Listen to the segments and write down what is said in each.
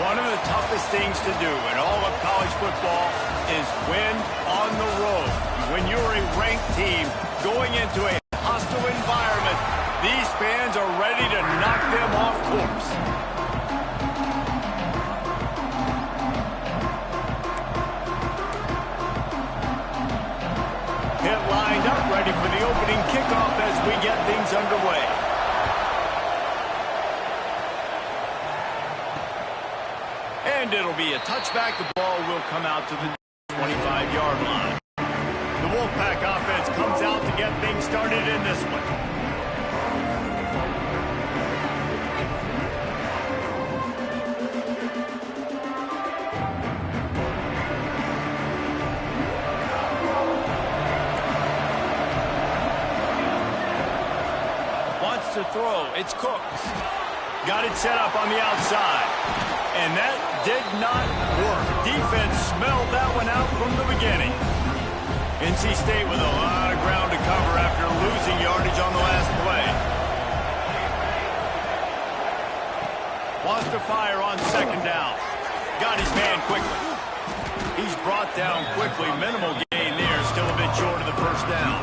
One of the toughest things to do in all of college football is win on the road. When you're a ranked team going into a hostile environment, these fans are ready to knock them off course. Pitt lined up, ready for the opening kickoff as we get things underway. And it'll be a touchback. The ball will come out to the 25-yard line. The Wolfpack offense comes out to get things started in this one. Wants to throw. It's Cooks. Got it set up on the outside. And that did not work. Defense smelled that one out from the beginning. NC State with a lot of ground to cover after losing yardage on the last play. Wants to fire on second down. Got his man quickly. He's brought down quickly. Minimal gain there. Still a bit short of the first down.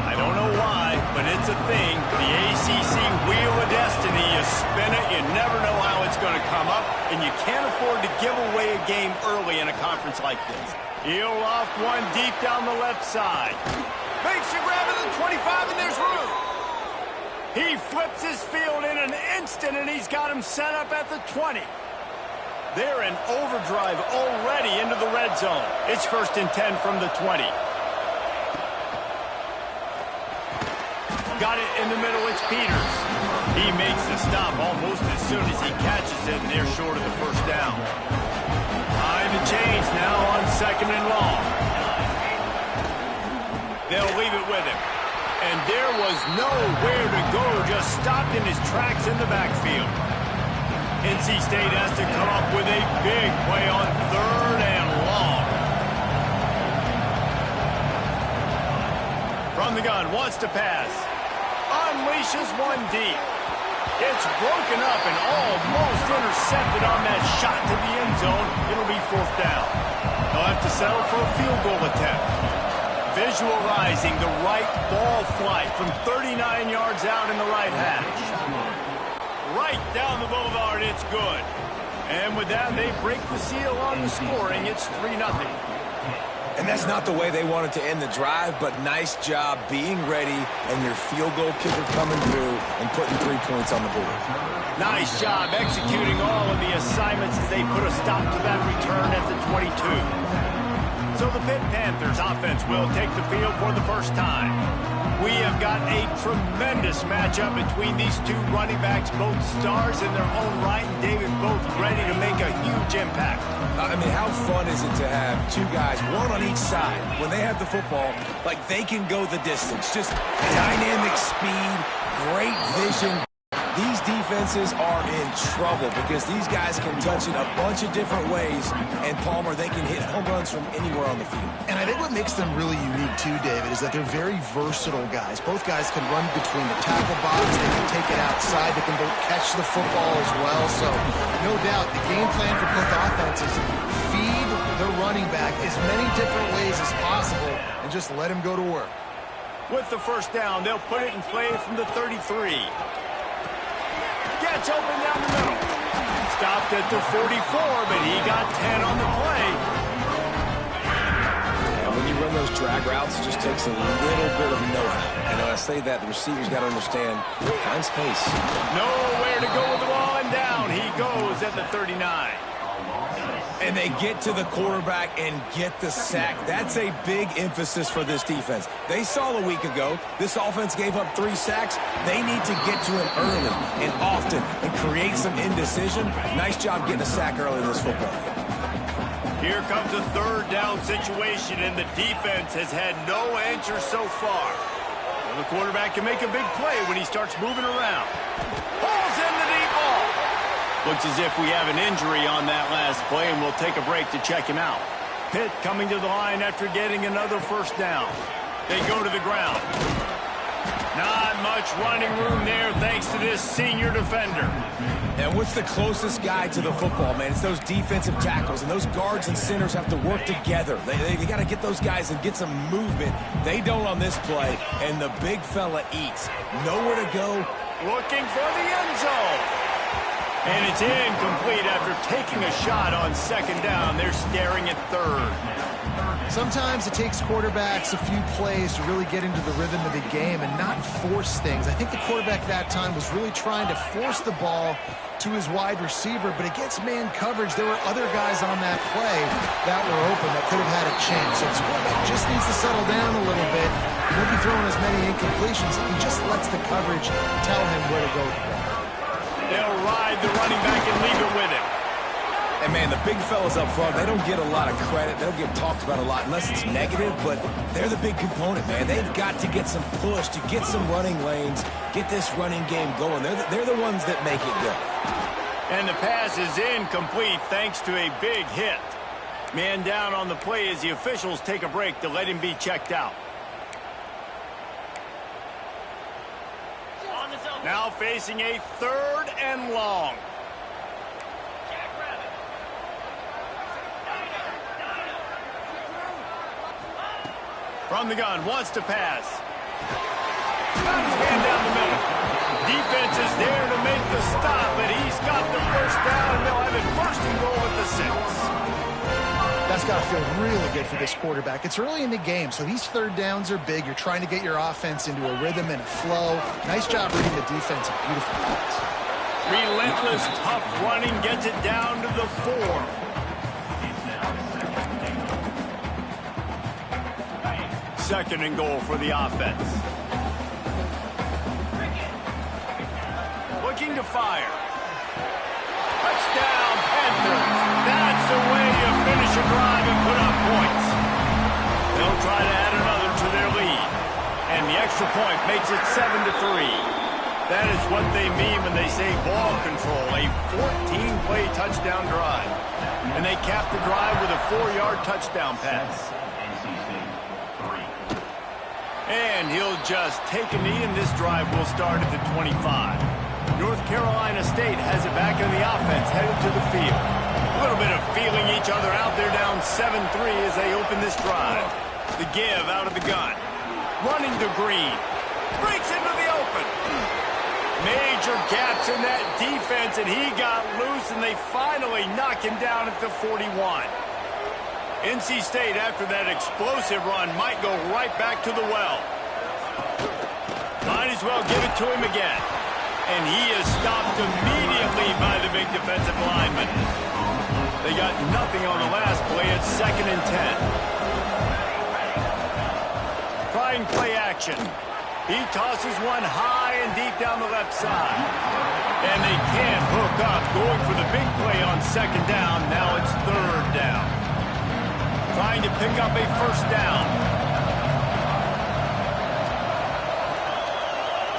I don't know why, but it's a thing. The ACC Wheel of Destiny. You spin it, you never know how it's going to come up, and you can't afford to give away a game early in a conference like this. He'll loft one deep down the left side. Makes a grab at the 25, and there's room. He flips his field in an instant, and he's got him set up at the 20. They're in overdrive already into the red zone. It's 1st and 10 from the 20. Got it in the middle, it's Peters. He makes the stop almost as soon as he catches it, and they're short of the first down. Time to change now on 2nd and long. They'll leave it with him. And there was nowhere to go, just stopped in his tracks in the backfield. NC State has to come up with a big play on 3rd and long. From the gun, wants to pass. Unleashes one deep. It's broken up and almost intercepted on that shot to the end zone. It'll be 4th down. They'll have to settle for a field goal attempt. Visualizing the right ball flight from 39 yards out in the right hash. Right down the boulevard, it's good. And with that, they break the seal on the scoring. It's 3-0. And that's not the way they wanted to end the drive, but nice job being ready and your field goal kicker coming through and putting 3 points on the board. Nice job executing all of the assignments as they put a stop to that return at the 22. So the Pitt Panthers offense will take the field for the first time. We have got a tremendous matchup between these two running backs, both stars in their own right, and David both ready to make a huge impact. I mean, how fun is it to have two guys, one on each side, when they have the football, like they can go the distance. Just dynamic speed, great vision. These defenses are in trouble because these guys can touch it a bunch of different ways, and Palmer, they can hit home runs from anywhere on the field. And I think what makes them really unique too, David, is that they're very versatile guys. Both guys can run between the tackle box, they can take it outside, they can both catch the football as well. So, no doubt, the game plan for both offenses, feed the running back as many different ways as possible and just let him go to work. With the first down, they'll put it in play from the 33. Gets open down the middle. Stopped at the 44, but he got 10 on the play. And when you run those drag routes, it just takes a little bit of know-how. And when I say that, the receiver's got to understand, find space. Nowhere to go with the ball, and down he goes at the 39. And they get to the quarterback and get the sack. That's a big emphasis for this defense. They saw a week ago, this offense gave up 3 sacks. They need to get to him early and often and create some indecision. Nice job getting a sack early in this football game. Here comes a 3rd down situation, and the defense has had no answer so far. Well, the quarterback can make a big play when he starts moving around. Ball's in the deep ball. Looks as if we have an injury on that last play, and we'll take a break to check him out. Pitt coming to the line after getting another first down. They go to the ground. Not much running room there thanks to this senior defender. And what's the closest guy to the football, man? It's those defensive tackles, and those guards and centers have to work together. They got to get those guys and get some movement. They don't on this play, and the big fella eats. Nowhere to go. Looking for the end zone. And it's incomplete after taking a shot on second down. They're staring at third. Sometimes it takes quarterbacks a few plays to really get into the rhythm of the game and not force things. I think the quarterback that time was really trying to force the ball to his wide receiver, but against man coverage, there were other guys on that play that were open that could have had a chance. So this quarterback just needs to settle down a little bit. He won't be throwing as many incompletions. He just lets the coverage tell him where to go. They'll ride the running back and leave it with him. And, man, the big fellas up front, they don't get a lot of credit. They don't get talked about a lot unless it's negative, but they're the big component, man. They've got to get some push to get some running lanes, get this running game going. They're the ones that make it go. And the pass is incomplete thanks to a big hit. Man down on the play as the officials take a break to let him be checked out. Now facing a 3rd and long. From the gun, wants to pass. Got his man down the middle. Defense is there to make the stop, but he's got the first down, and they'll have it 1st and goal at the 6. That's got to feel really good for this quarterback. It's early in the game, so these 3rd downs are big. You're trying to get your offense into a rhythm and a flow. Nice job reading the defense. A beautiful pass. Relentless, tough running gets it down to the 4. Second and goal for the offense. Looking to fire. Touchdown, Panthers. That's the way you finish a drive and put up points. They'll try to add another to their lead. And the extra point makes it 7-3. That is what they mean when they say ball control. A 14-play touchdown drive. And they cap the drive with a 4-yard touchdown pass. And he'll just take a knee, and this drive will start at the 25. North Carolina State has it back in the offense, headed to the field. A little bit of feeling each other out. They're down 7-3 as they open this drive. The give out of the gun. Running to Green. Breaks into the open. Major gaps in that defense, and he got loose, and they finally knock him down at the 41. NC State, after that explosive run, might go right back to the well. Might as well give it to him again. And he is stopped immediately by the big defensive lineman. They got nothing on the last play. It's 2nd and 10. Trying play action. He tosses one high and deep down the left side. And they can't hook up. Going for the big play on 2nd down. Now it's 3rd down. Trying to pick up a 1st down.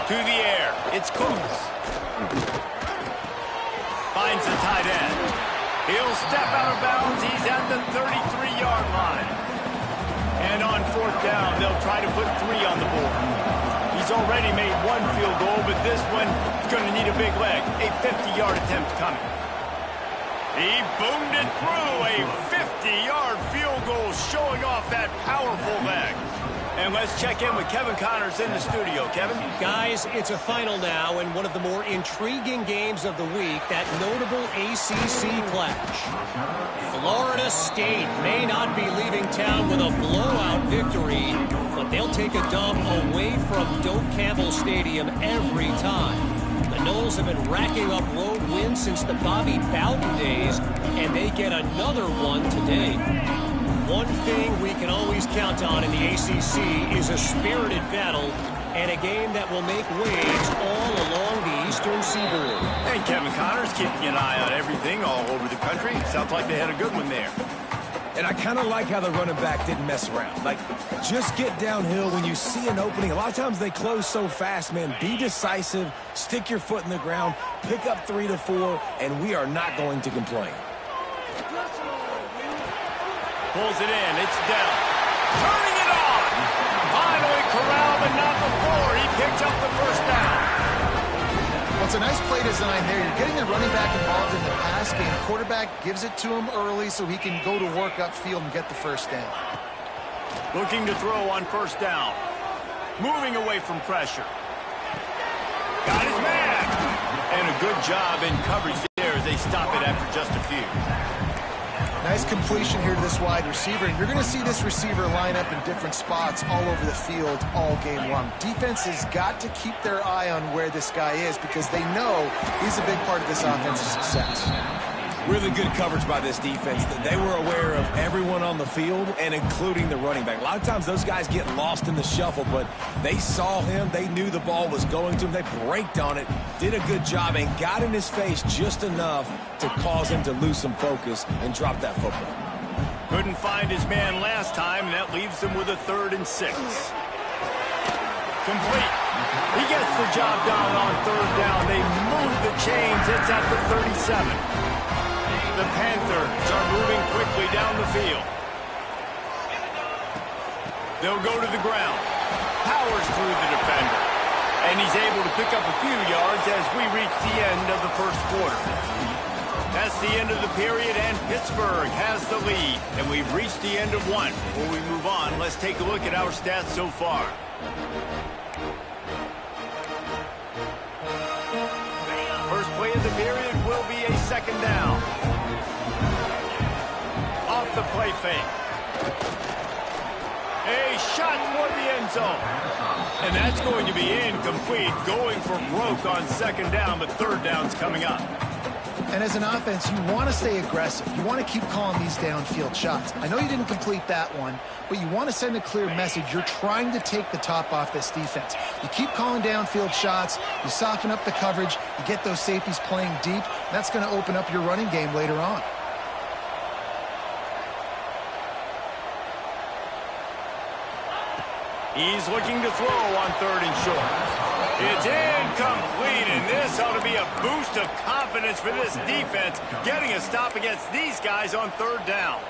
To the air. It's Cooks. Finds the tight end. He'll step out of bounds. He's at the 33-yard line. And on 4th down, they'll try to put 3 on the board. He's already made 1 field goal, but this one is going to need a big leg. A 50-yard attempt coming. He boomed it through. A 50-yard field goal showing off that powerful leg. And let's check in with Kevin Connors in the studio. Kevin? Guys, it's a final now and one of the more intriguing games of the week, that notable ACC clash. Florida State may not be leaving town with a blowout victory, but they'll take a dub away from Doak Campbell Stadium every time. The Noles have been racking up road wins since the Bobby Bowden days, and they get another one today. One thing we can always count on in the ACC is a spirited battle and a game that will make waves all along the Eastern Seaboard. And Kevin Connors keeping an eye on everything all over the country. Sounds like they had a good one there. And I kind of like how the running back didn't mess around. Like, just get downhill when you see an opening. A lot of times they close so fast, man. Be decisive, stick your foot in the ground, pick up 3 to 4, and we are not going to complain. Pulls it in. It's down. Turning it on. Finally corralled, but not before. He It's a nice play design there. You're getting the running back involved in the pass game. Quarterback gives it to him early so he can go to work upfield and get the first down. Looking to throw on first down. Moving away from pressure. Got his man. And a good job in coverage there as they stop it after just a few. Nice completion here to this wide receiver. And you're going to see this receiver line up in different spots all over the field all game long. Defense has got to keep their eye on where this guy is because they know he's a big part of this offensive success. Really good coverage by this defense. They were aware of everyone on the field and including the running back. A lot of times those guys get lost in the shuffle, but they saw him. They knew the ball was going to him. They braked on it, did a good job, and got in his face just enough to cause him to lose some focus and drop that football. Couldn't find his man last time, and that leaves him with a 3rd and 6. Complete. He gets the job done on 3rd down. They move the chains. It's at the 37. The Panthers are moving quickly down the field. They'll go to the ground. Powers through the defender. And he's able to pick up a few yards as we reach the end of the first quarter. That's the end of the period, and Pittsburgh has the lead. And we've reached the end of one. Before we move on, let's take a look at our stats so far. First play of the period will be a 2nd down. Off the play fake. A shot toward the end zone. And that's going to be incomplete, going for broke on 2nd down, but 3rd down's coming up. And as an offense, you want to stay aggressive. You want to keep calling these downfield shots. I know you didn't complete that one, but you want to send a clear message. You're trying to take the top off this defense. You keep calling downfield shots. You soften up the coverage. You get those safeties playing deep. That's going to open up your running game later on. He's looking to throw on 3rd and short. It's incomplete, and this ought to be a boost of confidence for this defense, getting a stop against these guys on 3rd down.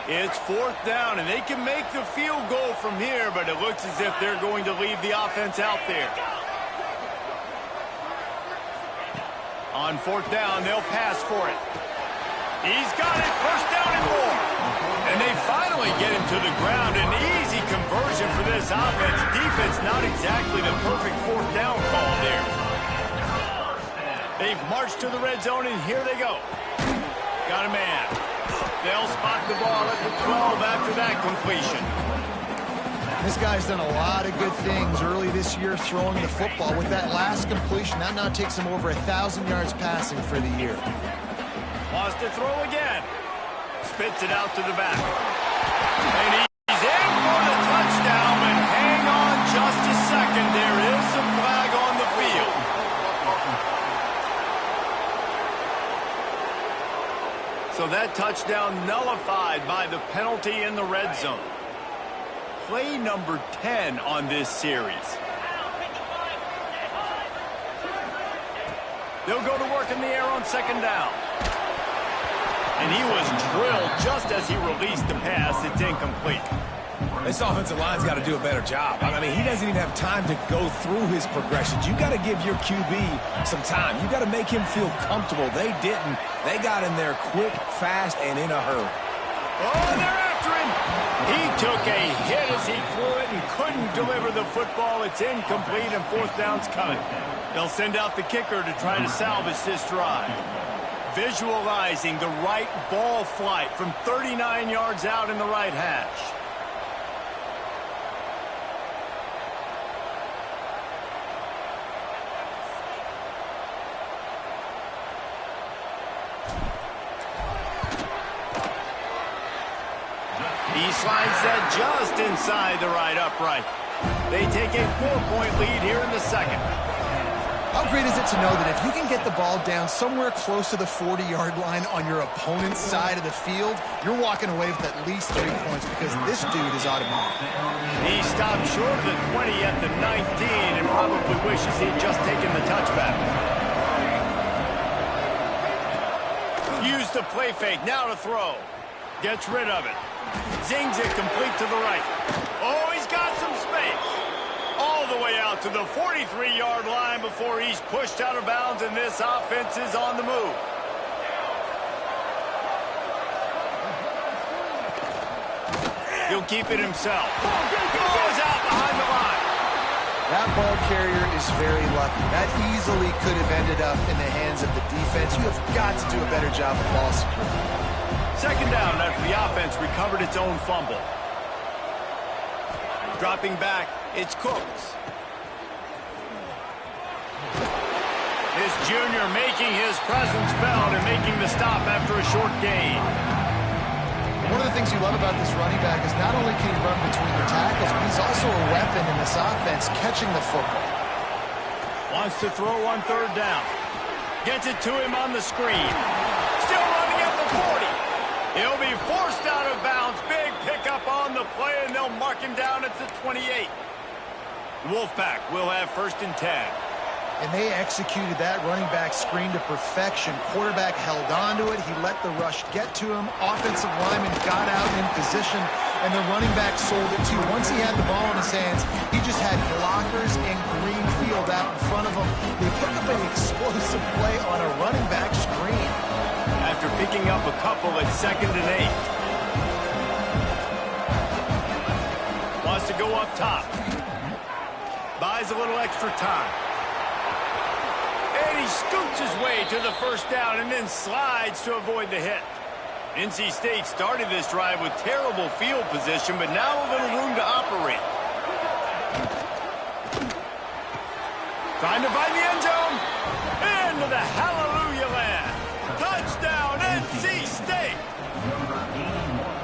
It's 4th down, and they can make the field goal from here, but it looks as if they're going to leave the offense out there. On 4th down, they'll pass for it. He's got it, 1st down and more. And they finally get him to the ground. An easy conversion for this offense. Defense not exactly the perfect 4th down call there. They've marched to the red zone, and here they go. Got a man. They'll spot the ball at the 12 after that completion. This guy's done a lot of good things early this year throwing the football. With that last completion, that now takes him over 1,000 yards passing for the year. Wants to throw again. Spits it out to the back. And he's in for the touchdown, but hang on just a second. There is a flag on the field. So that touchdown nullified by the penalty in the red zone. Play number 10 on this series. They'll go to work in the air on 2nd down. And he was drilled just as he released the pass. It's incomplete. This offensive line's got to do a better job. I mean, he doesn't even have time to go through his progressions. You got to give your QB some time. You got to make him feel comfortable. They didn't. They got in there quick, fast, and in a hurry. Oh, they're after him. He took a hit as he threw it and couldn't deliver the football. It's incomplete, and 4th down's coming. They'll send out the kicker to try to salvage this drive. Visualizing the right ball flight from 39 yards out in the right hash. He slides that just inside the right upright. They take a 4-point lead here in the 2nd. How great is it to know that if you can get the ball down somewhere close to the 40-yard line on your opponent's side of the field, you're walking away with at least 3 points because this dude is automatic. He stopped short of the 20 at the 19 and probably wishes he'd just taken the touchback. Use the play fake, now to throw. Gets rid of it. Zings it complete to the right. Oh, he's got some space. All the way out to the 43-yard line before he's pushed out of bounds, and this offense is on the move. He'll keep it himself. Ball is out behind the line. That ball carrier is very lucky. That easily could have ended up in the hands of the defense. You have got to do a better job of ball security. Second down after the offense recovered its own fumble. Dropping back, it's Cooks. This junior making his presence felt and making the stop after a short gain. One of the things you love about this running back is not only can he run between the tackles, but he's also a weapon in this offense, catching the football. Wants to throw on third down. Gets it to him on the screen. Still running at the 40. He'll be forced out of bounds. Big pickup on the play, and they'll mark him down at the 28. Wolfpack will have 1st and 10. And they executed that running back screen to perfection. Quarterback held on to it. He let the rush get to him. Offensive lineman got out in position, and the running back sold it too. Once he had the ball in his hands, he just had blockers and green field out in front of him. They pick up an explosive play on a running back screen. After picking up a couple at 2nd and 8. Wants to go up top. Buys a little extra time. And he scoots his way to the 1st down and then slides to avoid the hit. NC State started this drive with terrible field position, but now a little room to operate. Trying to find the end zone. Into the hallelujah land. Touchdown, NC State.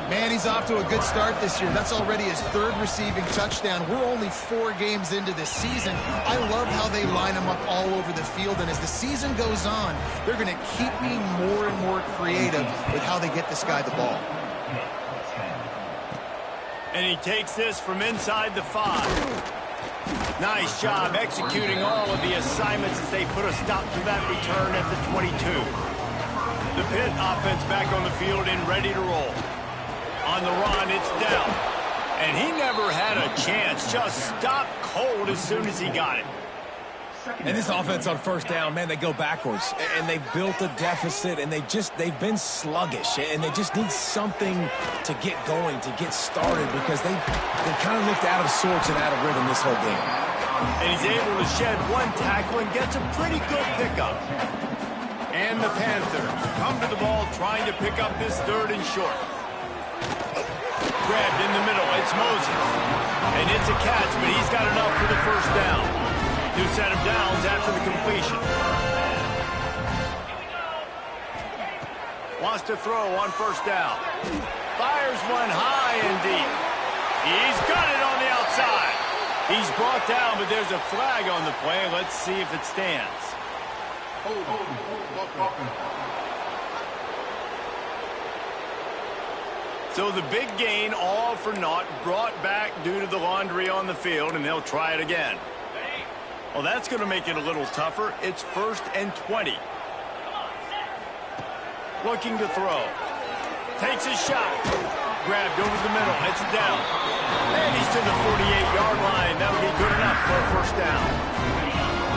Man, he's off to a good start this year. That's already his 3rd receiving touchdown. We're only 4 games into this season. I love how they line him up all over the field, and as the season goes on, they're going to keep being more and more creative with how they get this guy the ball. And he takes this from inside the 5. Nice job executing all of the assignments as they put a stop to that return at the 22. The Pitt offense back on the field and ready to roll. On the run, it's down. And he never had a chance. Just stopped cold as soon as he got it. And this offense on 1st down, man, they go backwards. And they've built a deficit, and they've been sluggish. And they just need something to get going, to get started, because they kind of looked out of sorts and out of rhythm this whole game. And he's able to shed one tackle and gets a pretty good pickup. And the Panthers come to the ball trying to pick up this 3rd and short. Grabbed in the middle, it's Moses. And it's a catch, but he's got enough for the 1st down. New set of downs after the completion. Wants to throw on 1st down. Fires one high and deep. He's got it on the outside. He's brought down, but there's a flag on the play. Let's see if it stands. So the big gain, all for naught, brought back due to the laundry on the field, and they'll try it again. Well, that's going to make it a little tougher. It's 1st and 20. Looking to throw. Takes a shot. Grabbed over the middle. It's down. And he's to the 48-yard line. That'll be good enough for a 1st down.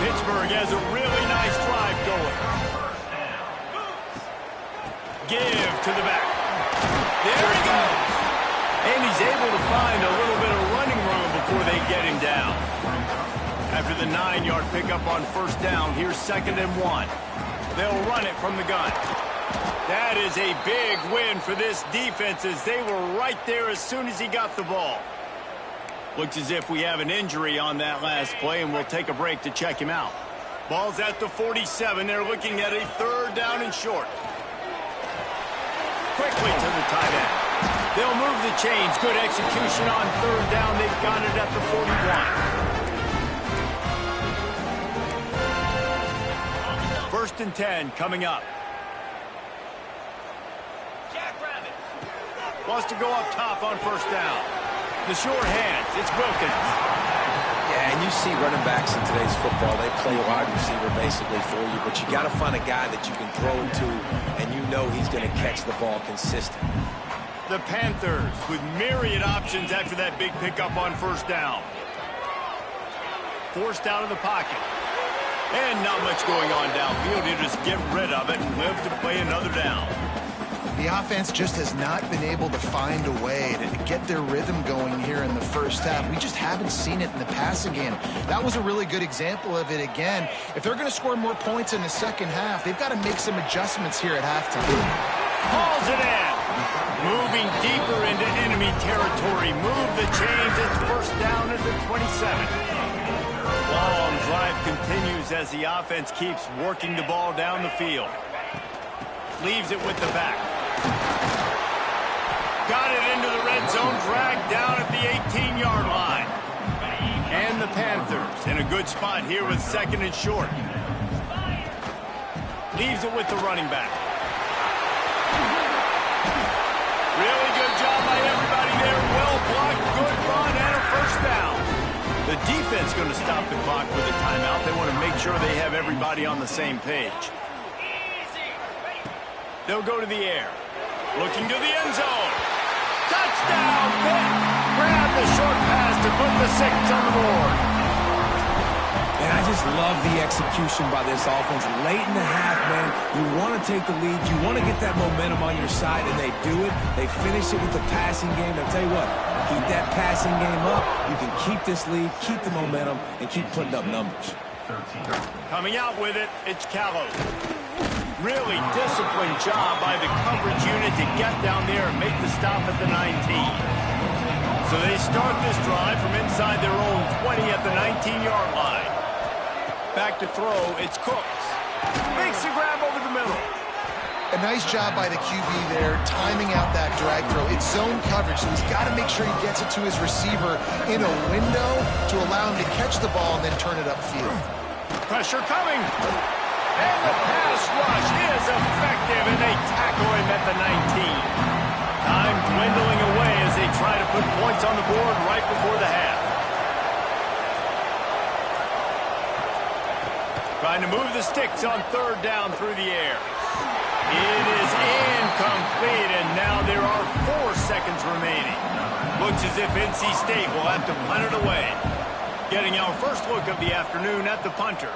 Pittsburgh has a really nice drive going. Give to the back. There he goes. And he's able to find a little bit of running room before they get him down. After the 9-yard pickup on 1st down, here's 2nd and 1. They'll run it from the gun. That is a big win for this defense as they were right there as soon as he got the ball. Looks as if we have an injury on that last play, and we'll take a break to check him out. Ball's at the 47. They're looking at a 3rd down and short. Quickly to the tight end. They'll move the chains. Good execution on 3rd down. They've got it at the 41. 1st and 10 coming up. Wants to go up top on 1st down. The short hands. It's Wilkins. Yeah, and you see running backs in today's football, they play wide receiver basically for you, but you got to find a guy that you can throw it to, and you know he's going to catch the ball consistently. The Panthers with myriad options after that big pickup on 1st down. forced out of the pocket. And not much going on downfield. You just get rid of it and live to play another down. The offense just has not been able to find a way to get their rhythm going here in the first half. We just haven't seen it in the passing game. That was a really good example of it again. If they're going to score more points in the second half, they've got to make some adjustments here at halftime. Hauls it in. Moving deeper into enemy territory. Move the chains. It's first down at the 27. Long drive continues as the offense keeps working the ball down the field. Leaves it with the back. Got it into the red zone, dragged down at the 18-yard line. And the Panthers in a good spot here with second and short. Leaves it with the running back. Really good job by everybody there. Well blocked, good run, and a first down. The defense going to stop the clock with a timeout. They want to make sure they have everybody on the same page. They'll go to the air. Looking to the end zone. Touchdown, Pitt. Grab the short pass to put the 6 on the board. And I just love the execution by this offense. Late in the half, man, you want to take the lead. You want to get that momentum on your side, and they do it. They finish it with the passing game. I'll tell you what, keep that passing game up. You can keep this lead, keep the momentum, and keep putting up numbers. Coming out with it, it's Callow. Really disciplined job by the coverage unit to get down there and make the stop at the 19. So they start this drive from inside their own 20 at the 19-yard line. Back to throw, it's Cooks. Makes the grab over the middle. A nice job by the QB there, timing out that drag throw. It's zone coverage, so he's got to make sure he gets it to his receiver in a window to allow him to catch the ball and then turn it upfield. Pressure coming. And the pass rush is effective, and they tackle him at the 19. Time dwindling away as they try to put points on the board right before the half. Trying to move the sticks on third down through the air. It is incomplete, and now there are 4 seconds remaining. Looks as if NC State will have to punt it away. Getting our first look of the afternoon at the punter.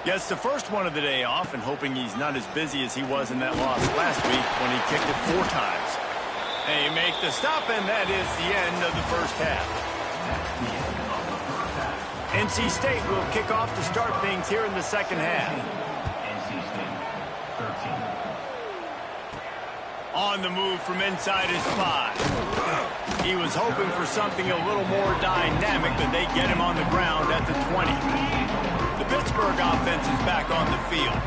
Gets the first one of the day off and hoping he's not as busy as he was in that loss last week when he kicked it 4 times. They make the stop, and that is the end of the first half. NC State will kick off to start things here in the second half. On the move from inside his 5. He was hoping for something a little more dynamic, but they get him on the ground at the 20. The Pittsburgh offense is back on the field.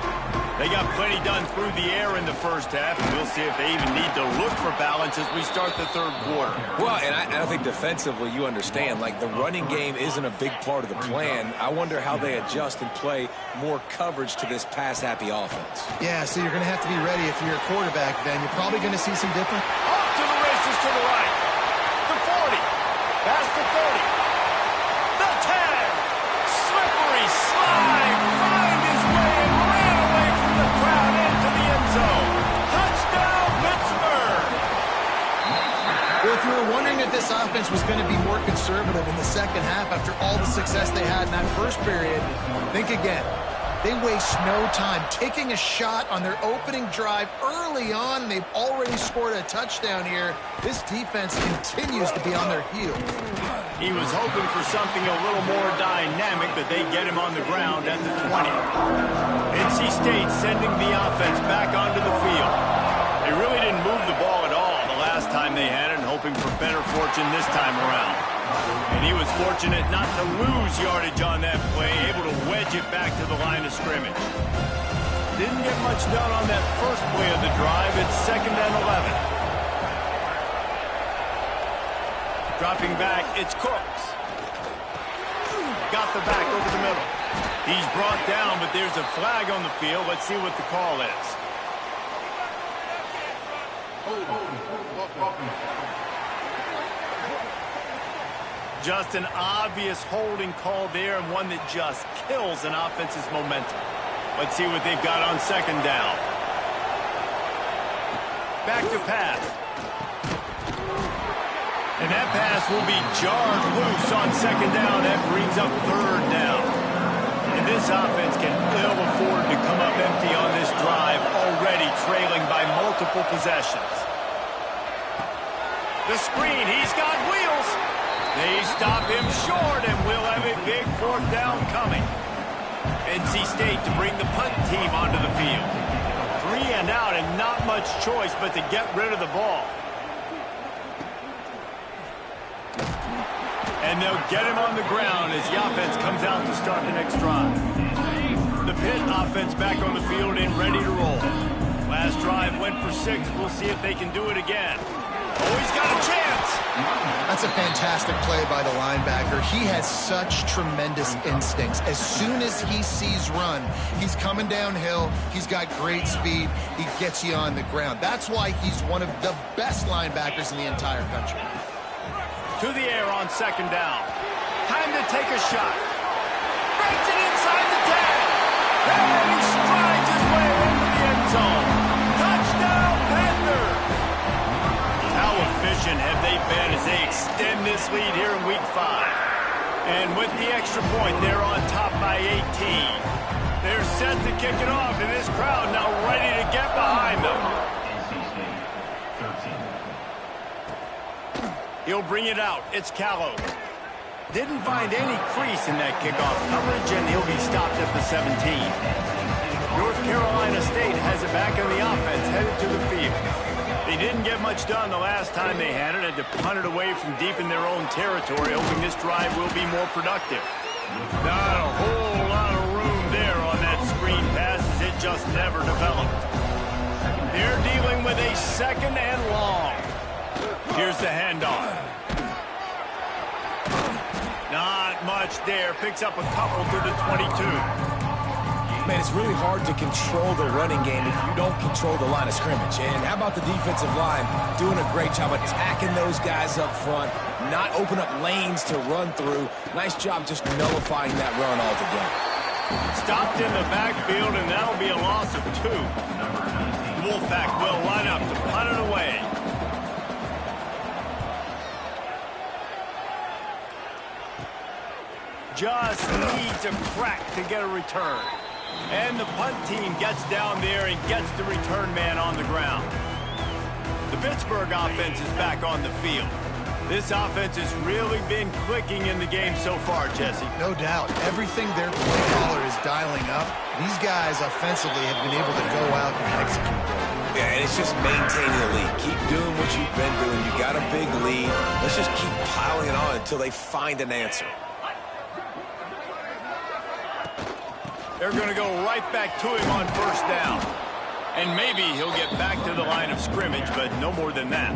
They got plenty done through the air in the first half, and we'll see if they even need to look for balance as we start the third quarter. Well, and I think defensively, you understand, like the running game isn't a big part of the plan. I wonder how they adjust and play more coverage to this pass-happy offense. Yeah, so you're going to have to be ready if you're a quarterback, then. You're probably going to see some different... Off to the races to the right. The 40. Past the 30. The 10. Slippery slide. Find his way and ran away from the crowd into the end zone. Touchdown, Pittsburgh. Well, if you were wondering if this offense was going to be more conservative in the second half after all the success they had in that first period, think again. They waste no time taking a shot on their opening drive early on. They've already scored a touchdown here. This defense continues to be on their heels. He was hoping for something a little more dynamic, but they get him on the ground at the 20. NC State sending the offense back onto the field. They really didn't move the ball at all the last time they had it, and hoping for better fortune this time around. And he was fortunate not to lose yardage on that play, able to wedge it back to the line of scrimmage. Didn't get much done on that first play of the drive. It's 2nd and 11. Dropping back, it's Cooks. Got the back over the middle. He's brought down, but there's a flag on the field. Let's see what the call is. Just an obvious holding call there, and one that just kills an offense's momentum. Let's see what they've got on 2nd down. Back to pass. And that pass will be jarred loose on 2nd down. That brings up third down. And this offense can ill afford to come up empty on this drive, already trailing by multiple possessions. The screen, he's got wheels. They stop him short, and we'll have a big fourth down coming. NC State to bring the punt team onto the field. 3 and out, and not much choice but to get rid of the ball. And they'll get him on the ground as the offense comes out to start the next drive. The Pitt offense back on the field and ready to roll. Last drive went for 6. We'll see if they can do it again. Oh, he's got a chance. That's a fantastic play by the linebacker. He has such tremendous instincts. As soon as he sees run, he's coming downhill. He's got great speed. He gets you on the ground. That's why he's one of the best linebackers in the entire country. To the air on second down. Time to take a shot. Breaks it inside the 10. And he strides his way into the end zone. Touchdown, Panthers. How efficient have they been as they extend this lead here in Week 5? And with the extra point, they're on top by 18. They're set to kick it off, and this crowd now ready to get behind them. He'll bring it out. It's Callow. Didn't find any crease in that kickoff coverage, and he'll be stopped at the 17. North Carolina State has it back in the offense, headed to the field. They didn't get much done the last time they had it, had to punt it away from deep in their own territory, hoping this drive will be more productive. Not a whole lot of room there on that screen pass, as it just never developed. They're dealing with a second and long. Here's the handoff. Not much there. Picks up a couple to the 22. Man, it's really hard to control the running game if you don't control the line of scrimmage. And how about the defensive line doing a great job attacking those guys up front, not open up lanes to run through. Nice job just nullifying that run altogether. Stopped in the backfield, and that'll be a loss of 2. The Wolfpack will line up to punt it away. Just needs a crack to get a return. And the punt team gets down there and gets the return man on the ground. The Pittsburgh offense is back on the field. This offense has really been clicking in the game so far, Jesse. No doubt. Everything their play caller is dialing up, these guys offensively have been able to go out and execute. Yeah, and it's just maintaining the lead. Keep doing what you've been doing. You got a big lead. Let's just keep piling it on until they find an answer. They're going to go right back to him on first down. And maybe he'll get back to the line of scrimmage, but no more than that.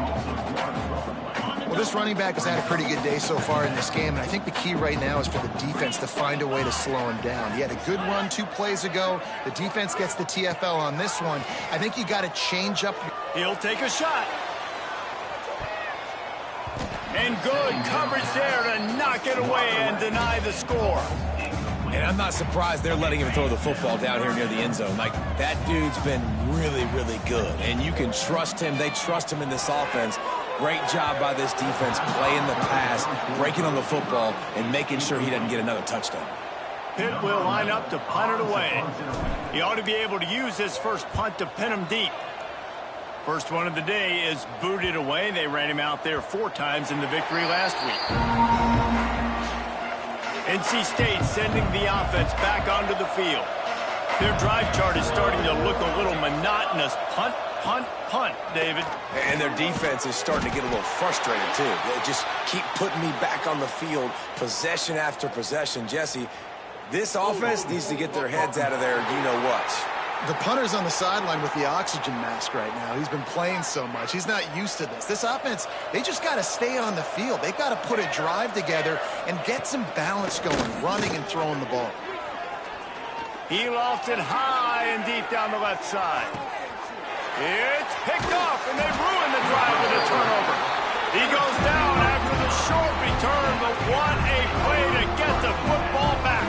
Well, this running back has had a pretty good day so far in this game, and I think the key right now is for the defense to find a way to slow him down. He had a good run 2 plays ago. The defense gets the TFL on this one. I think you got to change up. He'll take a shot. And good coverage there to knock it away and deny the score. And I'm not surprised they're letting him throw the football down here near the end zone. Like, that dude's been really, really good. And you can trust him. They trust him in this offense. Great job by this defense playing the pass, breaking on the football, and making sure he doesn't get another touchdown. Pitt will line up to punt it away. He ought to be able to use this first punt to pin him deep. First one of the day is booted away. They ran him out there 4 times in the victory last week. NC State sending the offense back onto the field. Their drive chart is starting to look a little monotonous. Punt, punt, punt, David. And their defense is starting to get a little frustrated, too. They just keep putting me back on the field, possession after possession. Jesse, this offense needs to get their heads out of there, you-know-what. The punter's on the sideline with the oxygen mask right now. He's been playing so much. He's not used to this. This offense, they just got to stay on the field. They've got to put a drive together and get some balance going, running and throwing the ball. He lofts it high and deep down the left side. It's picked off, and they ruin the drive with a turnover. He goes down after the short return, but what a play to get the football back.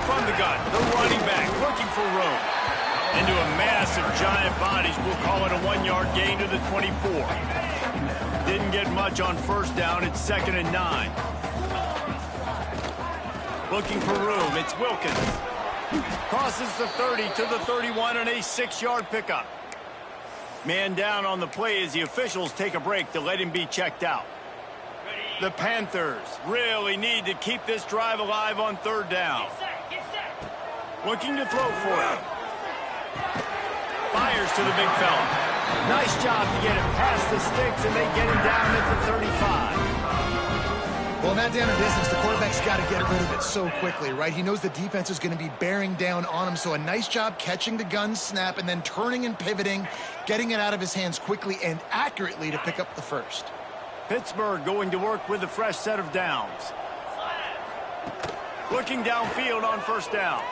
From the gun, the running back looking for room. Into a mass of giant bodies, we'll call it a 1-yard gain to the 24. Didn't get much on first down. It's 2nd and 9. Looking for room. It's Wilkins. Crosses the 30 to the 31 and a 6-yard pickup. Man down on the play as the officials take a break to let him be checked out. The Panthers really need to keep this drive alive on 3rd down. Looking to throw for it. Fires to the big fella. Nice job to get it past the sticks, and they get him down at the 35. Well, not down a distance. The quarterback's got to get rid of it so quickly, right? He knows the defense is going to be bearing down on him, so a nice job catching the gun snap and then turning and pivoting, getting it out of his hands quickly and accurately to pick up the first. Pittsburgh going to work with a fresh set of downs. Looking downfield on 1st down.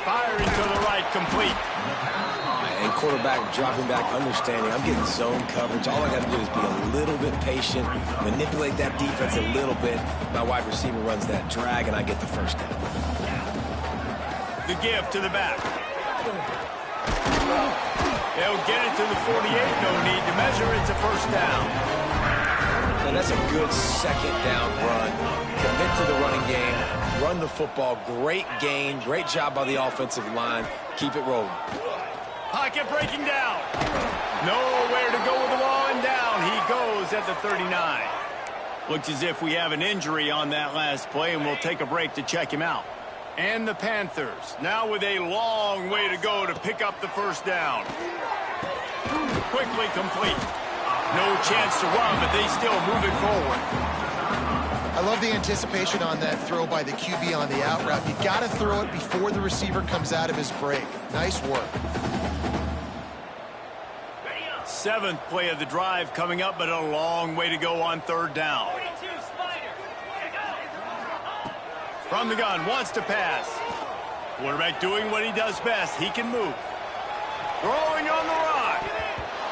Firing to the right, complete. And quarterback dropping back, understanding I'm getting zone coverage. All I got to do is be a little bit patient, manipulate that defense a little bit. My wide receiver runs that drag, and I get the first down. The give to the back. They'll get it to the 48. No need to measure. It's a 1st down. And that's a good 2nd down run. Commit to the running game. Run the football. Great gain. Great job by the offensive line. Keep it rolling. Pocket breaking down. Nowhere to go with the ball, and down he goes at the 39. Looks as if we have an injury on that last play, and we'll take a break to check him out. And the Panthers now with a long way to go to pick up the 1st down. Quickly complete. No chance to run, but they still move it forward. I love the anticipation on that throw by the QB on the out route. You got to throw it before the receiver comes out of his break. Nice work. 7th play of the drive coming up, but a long way to go on 3rd down. From the gun, wants to pass. Quarterback doing what he does best. He can move. Throwing on the run.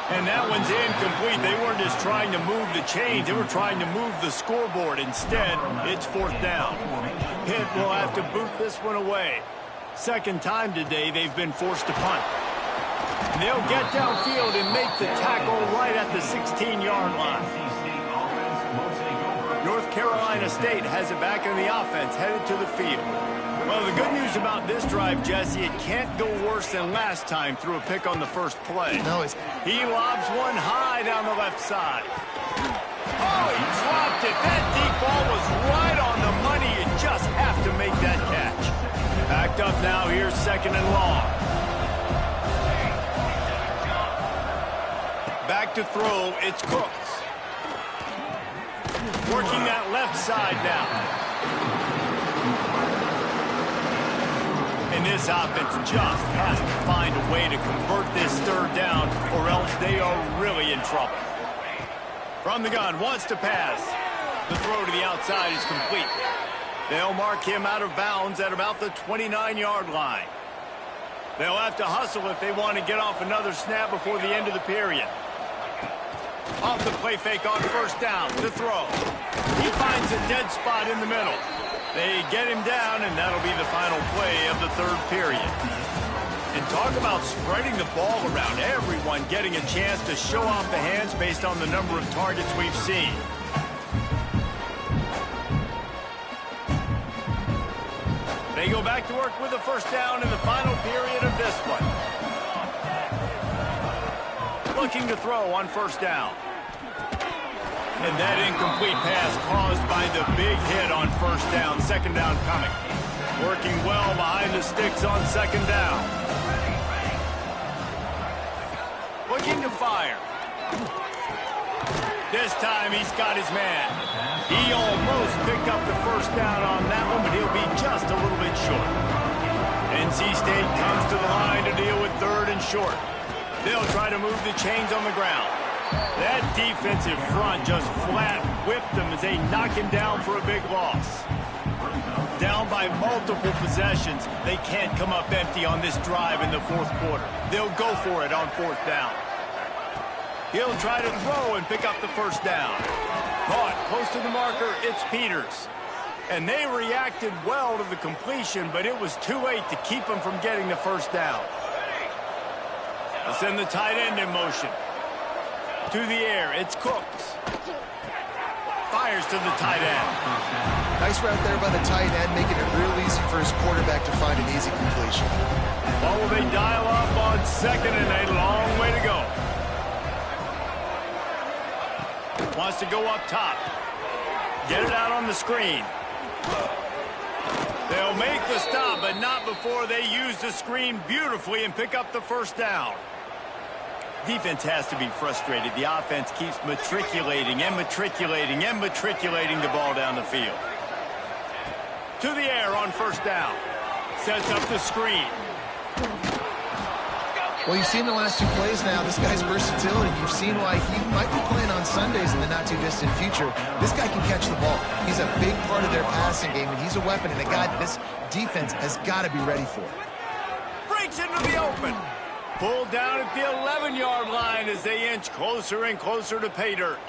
And that one's incomplete. They weren't just trying to move the chains. They were trying to move the scoreboard. Instead, it's 4th down. Pitt will have to boot this one away. 2nd time today they've been forced to punt. And they'll get downfield and make the tackle right at the 16-yard line. North Carolina State has it back in the offense, headed to the field. Well, the good news about this drive, Jesse, it can't go worse than last time through a pick on the 1st play. No, he lobs one high down the left side. Oh, he dropped it. That deep ball was right on the money. You just have to make that catch. Backed up now. Here's 2nd and long. Back to throw. It's Cooks. Working that left side now. And this offense just has to find a way to convert this 3rd down, or else they are really in trouble. From the gun, wants to pass. The throw to the outside is complete. They'll mark him out of bounds at about the 29-yard line. They'll have to hustle if they want to get off another snap before the end of the period. Off the play fake on 1st down. The throw. He finds a dead spot in the middle. They get him down, and that'll be the final play of the 3rd period. And talk about spreading the ball around. Everyone getting a chance to show off the hands based on the number of targets we've seen. They go back to work with a 1st down in the final period of this one. Looking to throw on 1st down. And that incomplete pass caused by the big hit on 1st down. 2nd down coming. Working well behind the sticks on 2nd down. Looking to fire. This time he's got his man. He almost picked up the 1st down on that one, but he'll be just a little bit short. NC State comes to the line to deal with 3rd and short. They'll try to move the chains on the ground. That defensive front just flat whipped them as they knock him down for a big loss. Down by multiple possessions, they can't come up empty on this drive in the 4th quarter. They'll go for it on 4th down. He'll try to throw and pick up the 1st down. Caught close to the marker, it's Peters. And they reacted well to the completion, but it was too late to keep them from getting the 1st down. They'll send the tight end in motion. To the air, it's Cooks. Fires to the tight end. Nice route there by the tight end, making it real easy for his quarterback to find an easy completion. Well, will they dial up on 2nd and a long way to go? Wants to go up top. Get it out on the screen. They'll make the stop, but not before they use the screen beautifully and pick up the first down. Defense has to be frustrated. The offense keeps matriculating and matriculating and matriculating the ball down the field. To the air on 1st down. Sets up the screen. Well, you've seen the last 2 plays now. This guy's versatility. You've seen why he might be playing on Sundays in the not-too-distant future. This guy can catch the ball. He's a big part of their passing game, and he's a weapon, and a guy this defense has got to be ready for. Breaks into the open. Pulled down at the 11-yard line as they inch closer and closer to pay dirt.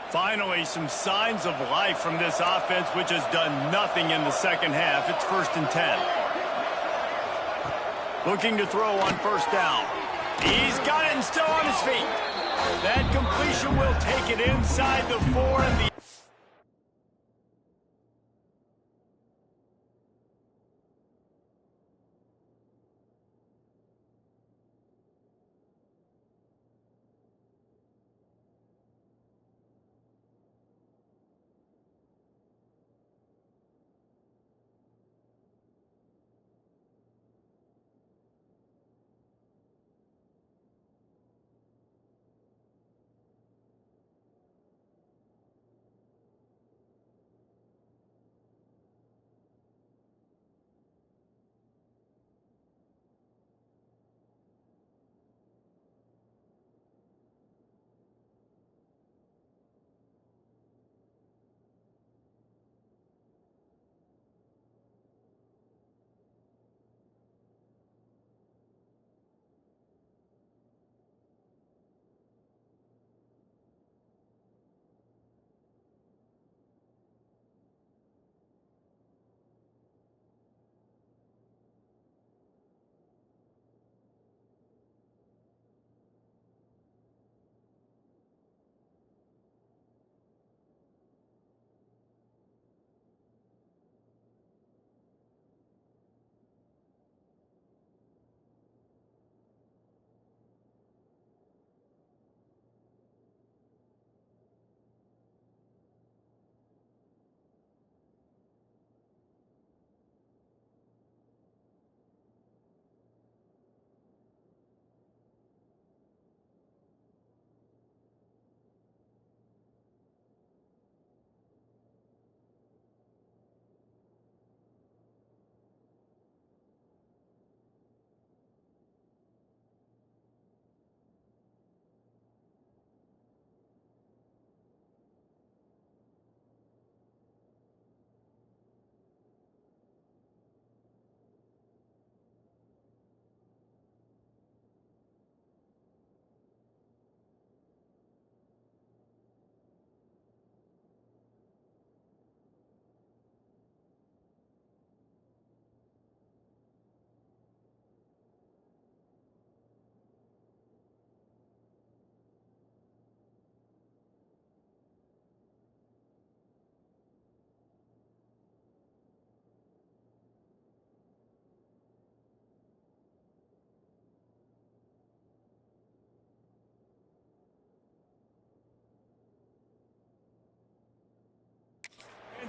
Finally, some signs of life from this offense, which has done nothing in the second half. It's 1st and 10. Looking to throw on 1st down. He's got it and still on his feet. That completion will take it inside the 4 and the...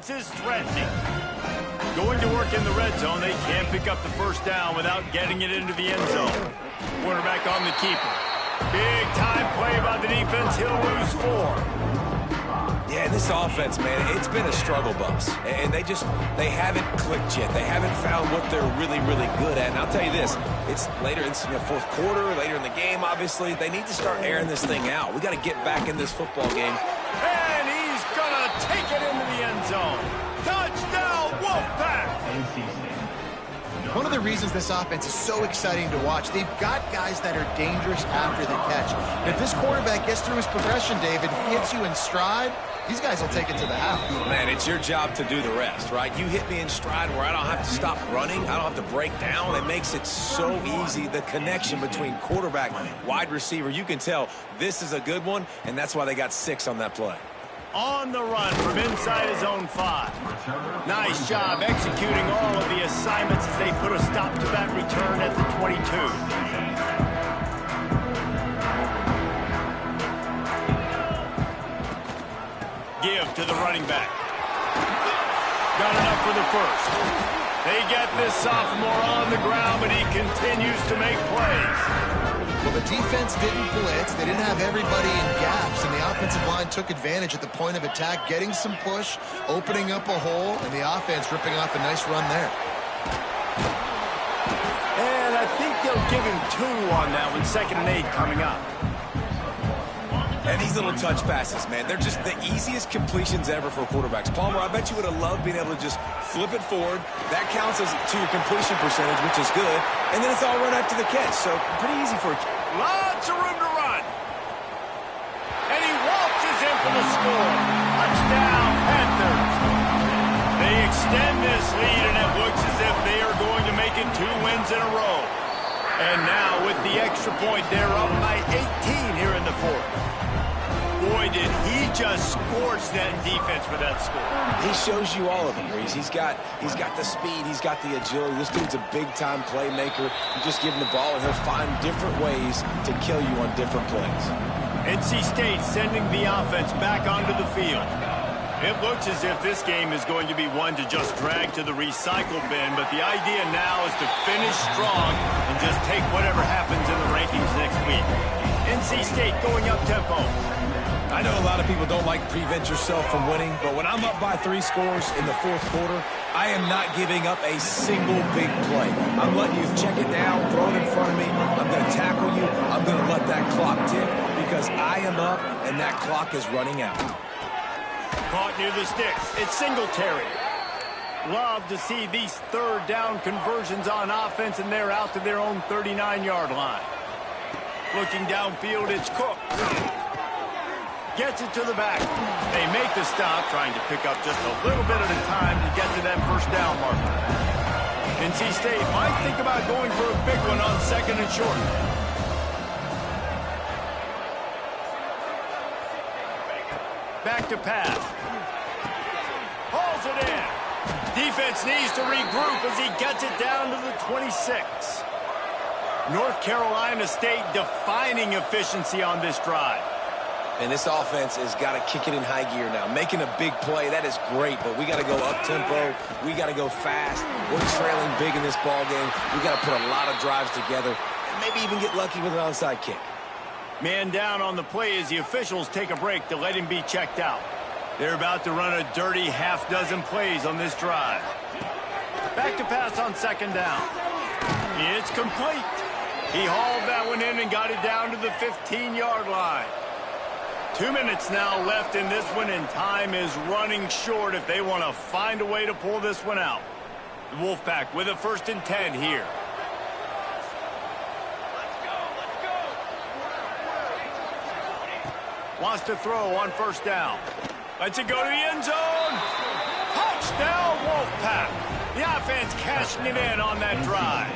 Is threatening. Going to work in the red zone. They can't pick up the first down without getting it into the end zone. Quarterback on the keeper. Big time play by the defense. He'll lose 4. Yeah, this offense, man, it's been a struggle bus. And they haven't clicked yet. They haven't found what they're really, really good at. And I'll tell you this, it's later in the 4th quarter, later in the game, obviously. They need to start airing this thing out. We got to get back in this football game. And he's going to take it into the end zone. Touchdown, Wolfpack! One of the reasons this offense is so exciting to watch, they've got guys that are dangerous after the catch. If this quarterback gets through his progression, David, hits you in stride, these guys will take it to the house. Man, it's your job to do the rest, right? You hit me in stride where I don't have to stop running. I don't have to break down. It makes it so easy. The connection between quarterback, wide receiver, you can tell this is a good one, and that's why they got 6 on that play. On the run from inside his own 5. Nice job executing all of the assignments as they put a stop to that return at the 22. Give to the running back. Got enough for the first. They get this sophomore on the ground, but he continues to make plays. Well, the defense didn't blitz. They didn't have everybody in gaps, and the offensive line took advantage at the point of attack, getting some push, opening up a hole, and the offense ripping off a nice run there. And I think they'll give him 2 on that one, 2nd and 8 coming up. And these little touch passes, man, they're just the easiest completions ever for quarterbacks. Palmer, I bet you would have loved being able to just flip it forward. That counts as to your completion percentage, which is good. And then it's all run after the catch, so pretty easy for a... Lots of room to run. And he waltzes in for the score. Touchdown, Panthers. They extend this lead, and it looks as if they are going to make it 2 wins in a row. And now, with the extra point, they're up by 18 here in the 4th. Boy, did he just scorch that defense for that score. He shows you all of them, Reese. He's got the speed. He's got the agility. This dude's a big-time playmaker. You just give him the ball, and he'll find different ways to kill you on different plays. NC State sending the offense back onto the field. It looks as if this game is going to be one to just drag to the recycle bin, but the idea now is to finish strong and just take whatever happens in the rankings next week. NC State going up-tempo. I know a lot of people don't like prevent yourself from winning, but when I'm up by 3 scores in the 4th quarter, I am not giving up a single big play. I'm letting you check it down, throw it in front of me. I'm going to tackle you. I'm going to let that clock tick because I am up and that clock is running out. Caught near the sticks. It's Singletary. Love to see these 3rd down conversions on offense, and they're out to their own 39-yard line. Looking downfield, it's Cook. Gets it to the back. They make the stop, trying to pick up just a little bit at a time to get to that 1st down marker. NC State might think about going for a big one on 2nd and short. Back to pass. Hauls it in. Defense needs to regroup as he gets it down to the 26. North Carolina State defining efficiency on this drive. And this offense has got to kick it in high gear now. Making a big play, that is great, but we got to go up-tempo. We got to go fast. We're trailing big in this ball game. We got to put a lot of drives together and maybe even get lucky with an onside kick. Man down on the play as the officials take a break to let him be checked out. They're about to run a dirty half-dozen plays on this drive. Back to pass on 2nd down. It's complete. He hauled that one in and got it down to the 15-yard line. 2 minutes now left in this one, and time is running short if they want to find a way to pull this one out. The Wolfpack with a 1st and 10 here. Wants to throw on 1st down. Lets it go to the end zone. Touchdown, Wolfpack. The offense cashing it in on that drive.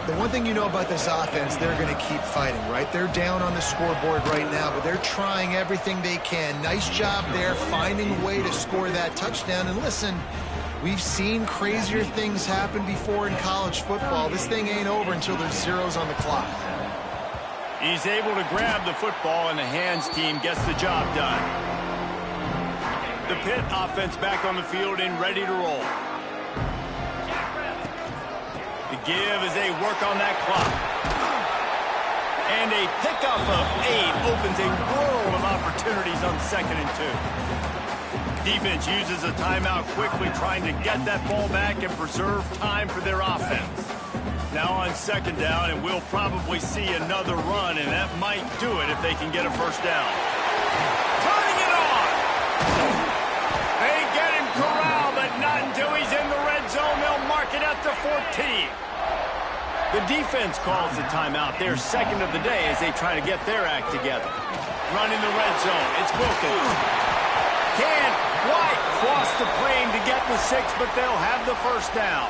The one thing you know about this offense, they're going to keep fighting, right? They're down on the scoreboard right now, but they're trying everything they can. Nice job there, finding a way to score that touchdown. And listen, we've seen crazier things happen before in college football. This thing ain't over until there's zeros on the clock. He's able to grab the football, and the hands team gets the job done. The Pitt offense back on the field and ready to roll. The give as they work on that clock. And a pickup of 8 opens a world of opportunities on 2nd and 2. Defense uses a timeout quickly, trying to get that ball back and preserve time for their offense. Now on 2nd down, and we'll probably see another run, and that might do it if they can get a 1st down. Turning it on! They get him corralled, but not until he's in the red zone. They'll mark it at the 14. The defense calls the timeout, their 2nd of the day, as they try to get their act together. running the red zone. It's Wilkins. Can't quite cross the plane to get the 6, but they'll have the first down.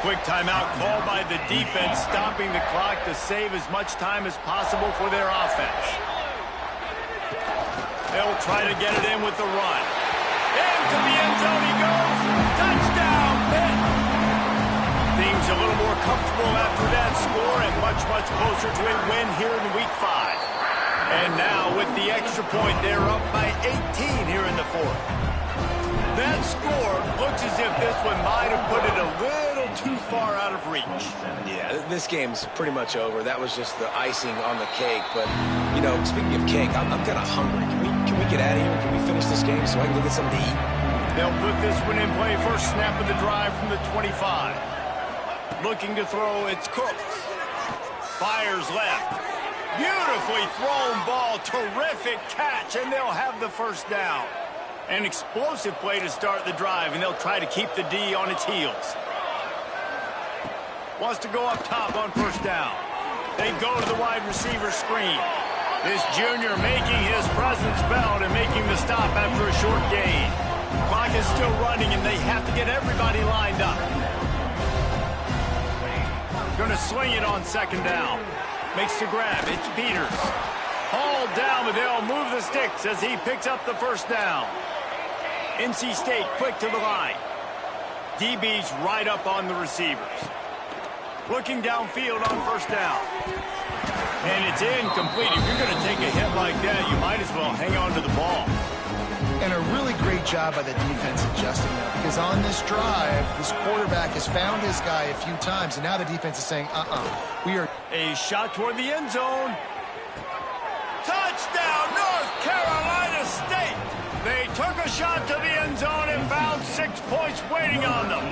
Quick timeout called by the defense, stopping the clock to save as much time as possible for their offense. They'll try to get it in with the run. Into the end zone he goes. Touchdown, Pitt. Things a little more comfortable after that score and much, much closer to a win here in Week 5. And now with the extra point, they're up by 18 here in the 4th. That score looks as if this one might have put it a little too far out of reach. Yeah, this game's pretty much over. That was just the icing on the cake. But, you know, speaking of cake, I'm kind of hungry. Can we get out of here? Can we finish this game so I can go get something to eat? They'll put this one in play. First snap of the drive from the 25. Looking to throw, it's Cooks. Fires left. Beautifully thrown ball. Terrific catch, and they'll have the first down. An explosive play to start the drive, and they'll try to keep the D on its heels. Wants to go up top on first down. They go to the wide receiver screen. This junior making his presence felt and making the stop after a short gain. Clock is still running, and they have to get everybody lined up. Going to sling it on second down. Makes the grab. It's Peters. Hauled down, but they'll move the sticks as he picks up the first down. NC State quick to the line. DB's right up on the receivers. Looking downfield on first down. And it's incomplete. If you're going to take a hit like that, you might as well hang on to the ball. And a really great job by the defense adjusting that, because on this drive, this quarterback has found his guy a few times, and now the defense is saying, we are... A shot toward the end zone. Touchdown, North Carolina State! They took a shot to the end zone and found 6 points waiting on them.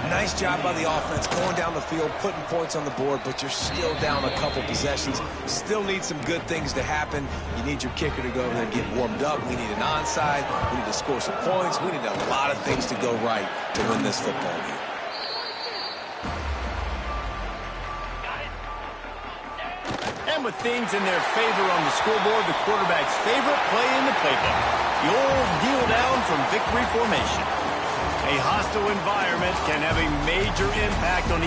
Nice job by the offense going down the field, putting points on the board, but you're still down a couple possessions. Still need some good things to happen. You need your kicker to go over there and get warmed up. We need an onside. We need to score some points. We need a lot of things to go right to win this football game. And with things in their favor on the scoreboard, the quarterback's favorite play in the playbook. The old kneel down from victory formation. A hostile environment can have a major impact on